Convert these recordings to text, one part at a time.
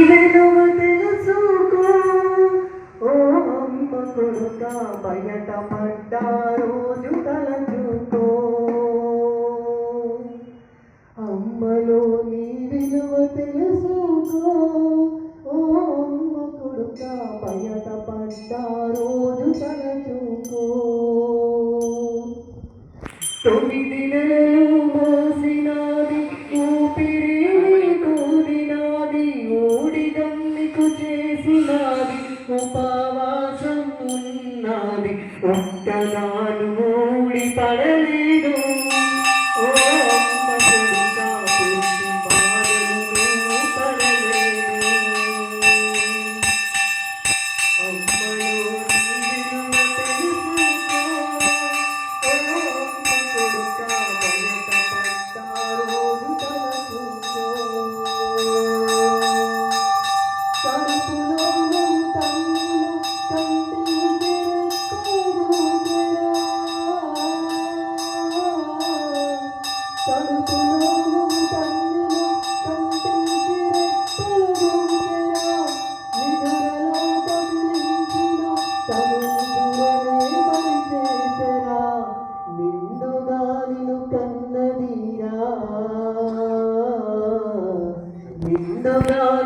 విలువ తెలుసుకో ఓ అమ్మ కొడుక బయట పడ్డ రోజు తలచుకో అమ్మలో నీ విలువ తెలుసుకో ఓ అమ్మ కొడుక బయట పడ్డ రోజు తలచుకో 9 నెలలు మోసినాది ఊపిరి కూదినాది ఊడిగం నీకు చేసినాది ఉపవాసం ఉన్నది ఒక్కనాడు ఊడి పడలేదు ఓ అమ్మ కొడుక పుట్టి బాధలు పడలేదు అమ్మలో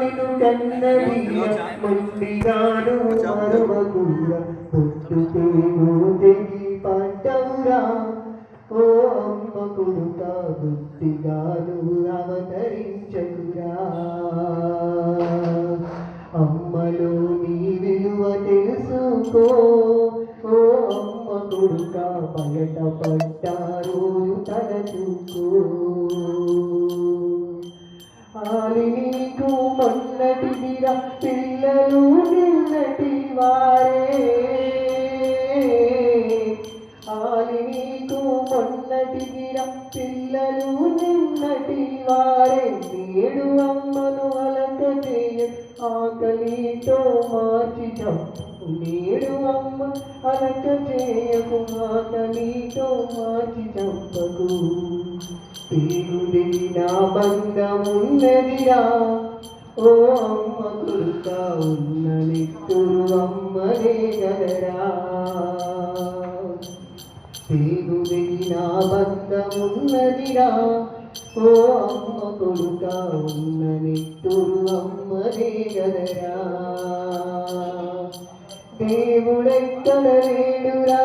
నిన్ను కన్నదీయ ముండిగాను మరువకూర పుట్టుకేమో తెగి పడ్డవురా ఓ అమ్మ కొడుక బుద్ధిగాను అవతరించకురా అమ్మలో నీ విలువ తెలుసుకో ఓ అమ్మ కొడుక బయట పడ్డారు తలచుకో నీకు మొన్నటిదిరా పిల్లలు నిన్నటి వారే నీకు మొన్నటిదిరా పిల్లలు నిన్నటి వారే నేడు అమ్మను అలక చేయ ఆకలితో మార్చి చంపు నేడు అమ్మ అలక చేయకు ఆకలితో మార్చి చంపకు దేవుడి నా బంధమున్నదిరా ఓ అమ్మ కొడుక ఉన్న నిత్తురు అమ్మనే గలరా దేవుడి నా బంధమున్నదిరా ఓ అమ్మ కొడుక ఉన్న నిత్తురు అమ్మనే గలరా దేవుడెక్కడ లేడురా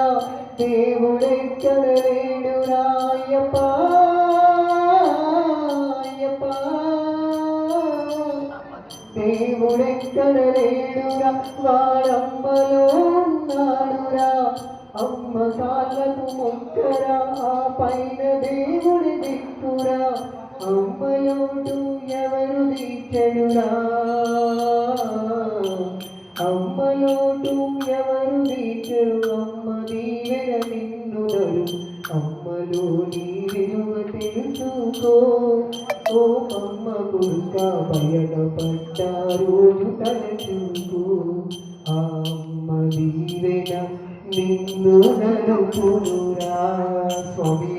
దేవుడెక్కడ లేడురా అయ్యప్పా దేవుడెక్కడ లేడురా వాడమ్మలో ఉన్నాడురా అమ్మ కాళ్ళకు మొక్కరా ఆ పైన దేవుడి దిక్కురా అమ్మలోటు ఎవరు తీర్చెడురా అమ్మలోటు ఎవరు తీర్చెడు అమ్మ దీవెన నిన్నునరు అమ్మలో నీ విలువ తెలుసుకో ఓ అమ్మ కొడుక బయట పడ్డ రోజు తలచుకో ఆ అమ్మ దీవెన నిన్ను నలుపునురా స్వామి